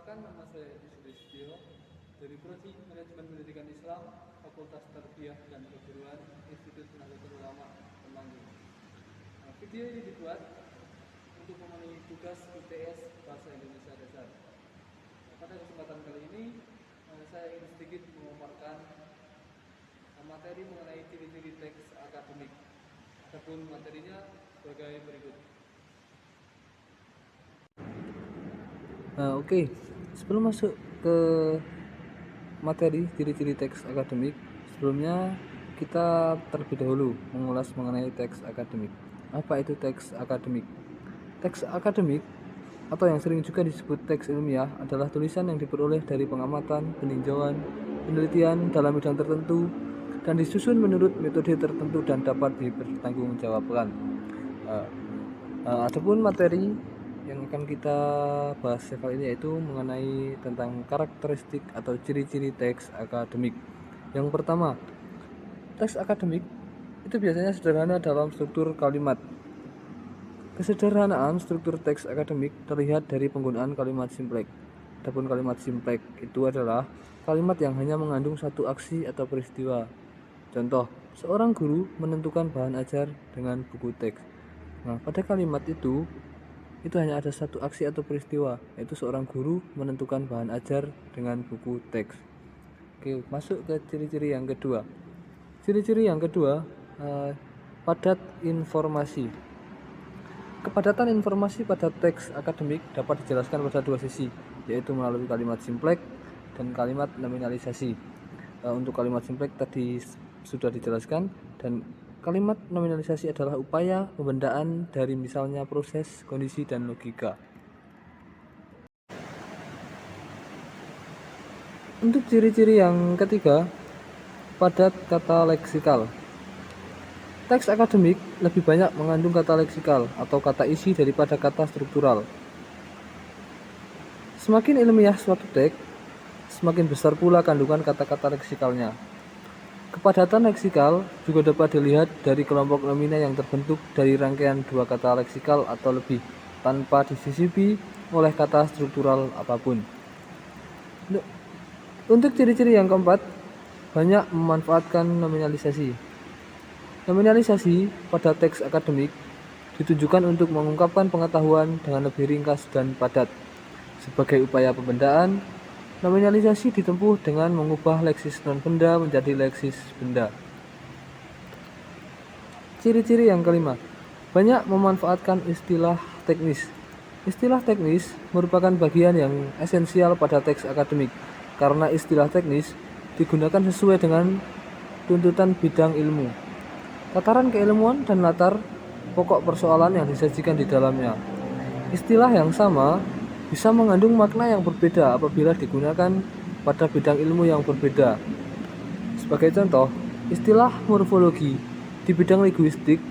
Perkenalkan, nama saya Sulistyo dari Prodi Manajemen Pendidikan Islam, Fakultas Tarbiyah dan Keguruan, Institut Nahdlatul Ulama, Temanggung. Video ini dibuat untuk memenuhi tugas UTS Bahasa Indonesia Dasar. Pada kesempatan kali ini, saya ingin sedikit memaparkan materi mengenai ciri-ciri teks akademik. Adapun materinya sebagai berikut. Oke. Sebelum masuk ke materi ciri-ciri teks akademik, sebelumnya kita terlebih dahulu mengulas mengenai teks akademik. Apa itu teks akademik? Teks akademik atau yang sering juga disebut teks ilmiah adalah tulisan yang diperoleh dari pengamatan, peninjauan, penelitian dalam bidang tertentu dan disusun menurut metode tertentu dan dapat dipertanggungjawabkan. Adapun materi yang akan kita bahas kali ini yaitu mengenai tentang karakteristik atau ciri-ciri teks akademik. Yang pertama, teks akademik itu biasanya sederhana dalam struktur kalimat. Kesederhanaan struktur teks akademik terlihat dari penggunaan kalimat simpleks. Adapun kalimat simpleks itu adalah kalimat yang hanya mengandung satu aksi atau peristiwa. Contoh, seorang guru menentukan bahan ajar dengan buku teks. Nah, pada kalimat itu hanya ada satu aksi atau peristiwa, yaitu seorang guru menentukan bahan ajar dengan buku teks. Oke, masuk ke ciri-ciri yang kedua. Ciri-ciri yang kedua, padat informasi. Kepadatan informasi pada teks akademik dapat dijelaskan pada dua sisi, yaitu melalui kalimat simpleks dan kalimat nominalisasi. Untuk kalimat simpleks tadi sudah dijelaskan, dan kalimat nominalisasi adalah upaya pembendaan dari misalnya proses, kondisi, dan logika. Untuk ciri-ciri yang ketiga, padat kata leksikal. Teks akademik lebih banyak mengandung kata leksikal atau kata isi daripada kata struktural. Semakin ilmiah suatu teks, semakin besar pula kandungan kata-kata leksikalnya. Kepadatan leksikal juga dapat dilihat dari kelompok nomina yang terbentuk dari rangkaian dua kata leksikal atau lebih, tanpa disisipi oleh kata struktural apapun. Untuk ciri-ciri yang keempat, banyak memanfaatkan nominalisasi. Nominalisasi pada teks akademik ditujukan untuk mengungkapkan pengetahuan dengan lebih ringkas dan padat. Sebagai upaya pembendaan, nominalisasi ditempuh dengan mengubah leksis non-benda menjadi leksis benda. Ciri-ciri yang kelima, banyak memanfaatkan istilah teknis. Istilah teknis merupakan bagian yang esensial pada teks akademik, karena istilah teknis digunakan sesuai dengan tuntutan bidang ilmu, tataran keilmuan, dan latar pokok persoalan yang disajikan di dalamnya. Istilah yang sama bisa mengandung makna yang berbeda apabila digunakan pada bidang ilmu yang berbeda. Sebagai contoh, istilah morfologi di bidang linguistik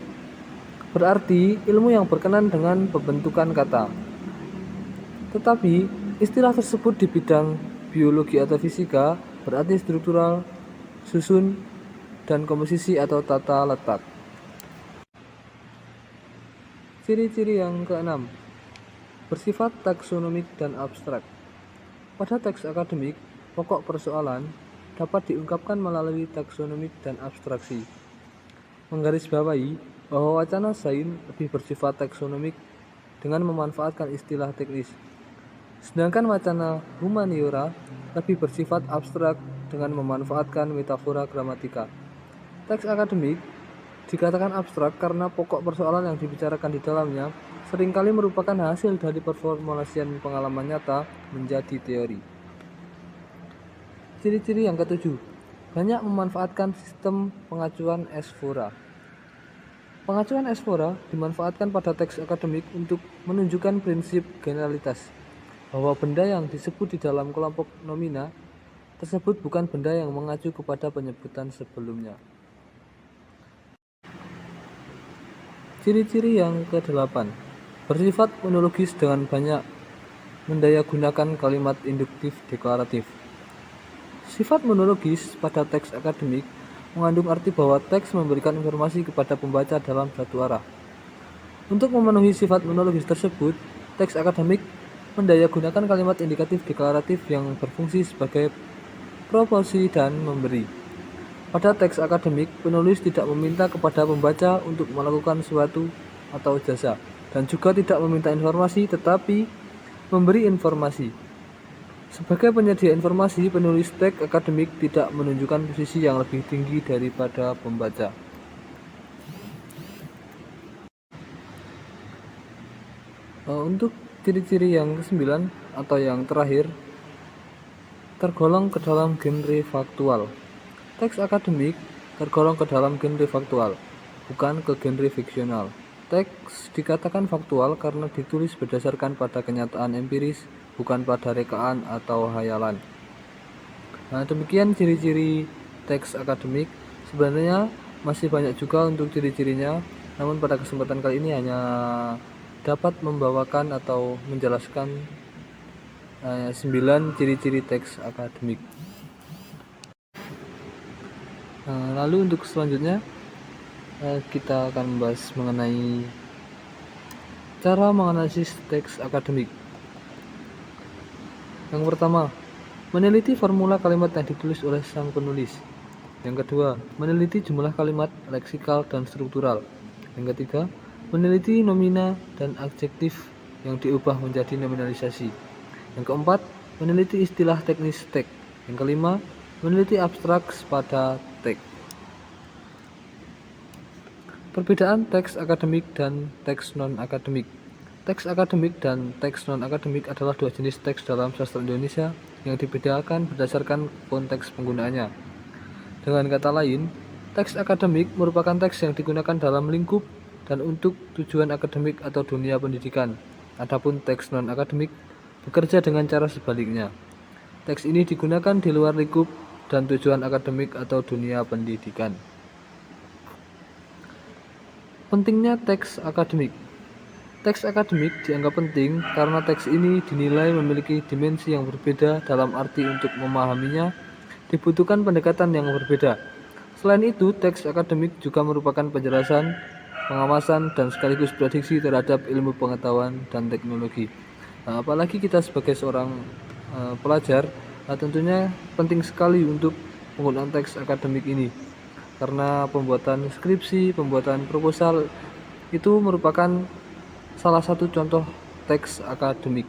berarti ilmu yang berkenan dengan pembentukan kata. Tetapi, istilah tersebut di bidang biologi atau fisika berarti struktural, susun, dan komposisi atau tata letak. Ciri-ciri yang keenam, bersifat taksonomik dan abstrak. Pada teks akademik, pokok persoalan dapat diungkapkan melalui taksonomik dan abstraksi. Menggarisbawahi bahwa wacana sains lebih bersifat taksonomik dengan memanfaatkan istilah teknis, sedangkan wacana humaniora lebih bersifat abstrak dengan memanfaatkan metafora gramatika. Teks akademik dikatakan abstrak karena pokok persoalan yang dibicarakan di dalamnya seringkali merupakan hasil dari performulasian pengalaman nyata menjadi teori. Ciri-ciri yang ketujuh, banyak memanfaatkan sistem pengacuan esfora. Pengacuan esfora dimanfaatkan pada teks akademik untuk menunjukkan prinsip generalitas, bahwa benda yang disebut di dalam kelompok nomina tersebut bukan benda yang mengacu kepada penyebutan sebelumnya. Ciri-ciri yang ke-8, bersifat monologis dengan banyak mendayagunakan kalimat induktif deklaratif. Sifat monologis pada teks akademik mengandung arti bahwa teks memberikan informasi kepada pembaca dalam satu arah. Untuk memenuhi sifat monologis tersebut, teks akademik mendayagunakan kalimat indikatif deklaratif yang berfungsi sebagai proporsi dan memberi. Pada teks akademik, penulis tidak meminta kepada pembaca untuk melakukan suatu atau jasa, dan juga tidak meminta informasi, tetapi memberi informasi. Sebagai penyedia informasi, penulis teks akademik tidak menunjukkan posisi yang lebih tinggi daripada pembaca. Untuk ciri-ciri yang ke-9 atau yang terakhir, tergolong ke dalam genre faktual. Teks akademik tergolong ke dalam genre faktual, bukan ke genre fiksional. Teks dikatakan faktual karena ditulis berdasarkan pada kenyataan empiris, bukan pada rekaan atau hayalan. Nah, demikian ciri-ciri teks akademik. Sebenarnya masih banyak juga untuk ciri-cirinya, namun pada kesempatan kali ini hanya dapat membawakan atau menjelaskan 9 ciri-ciri teks akademik. Lalu untuk selanjutnya kita akan membahas mengenai cara menganalisis teks akademik. Yang pertama, meneliti formula kalimat yang ditulis oleh sang penulis. Yang kedua, meneliti jumlah kalimat leksikal dan struktural. Yang ketiga, meneliti nomina dan adjektif yang diubah menjadi nominalisasi. Yang keempat, meneliti istilah teknis teks. Yang kelima, meneliti abstrak pada teks. Perbedaan teks akademik dan teks non-akademik. Teks akademik dan teks non-akademik adalah dua jenis teks dalam sastra Indonesia yang dibedakan berdasarkan konteks penggunaannya. Dengan kata lain, teks akademik merupakan teks yang digunakan dalam lingkup dan untuk tujuan akademik atau dunia pendidikan. Adapun teks non-akademik bekerja dengan cara sebaliknya. Teks ini digunakan di luar lingkup dan tujuan akademik atau dunia pendidikan. Pentingnya teks akademik. Teks akademik dianggap penting karena teks ini dinilai memiliki dimensi yang berbeda, dalam arti untuk memahaminya dibutuhkan pendekatan yang berbeda. Selain itu, teks akademik juga merupakan penjelasan, pengawasan, dan sekaligus prediksi terhadap ilmu pengetahuan dan teknologi. Apalagi kita sebagai seorang pelajar, tentunya penting sekali untuk penggunaan teks akademik ini, karena pembuatan skripsi, pembuatan proposal itu merupakan salah satu contoh teks akademik.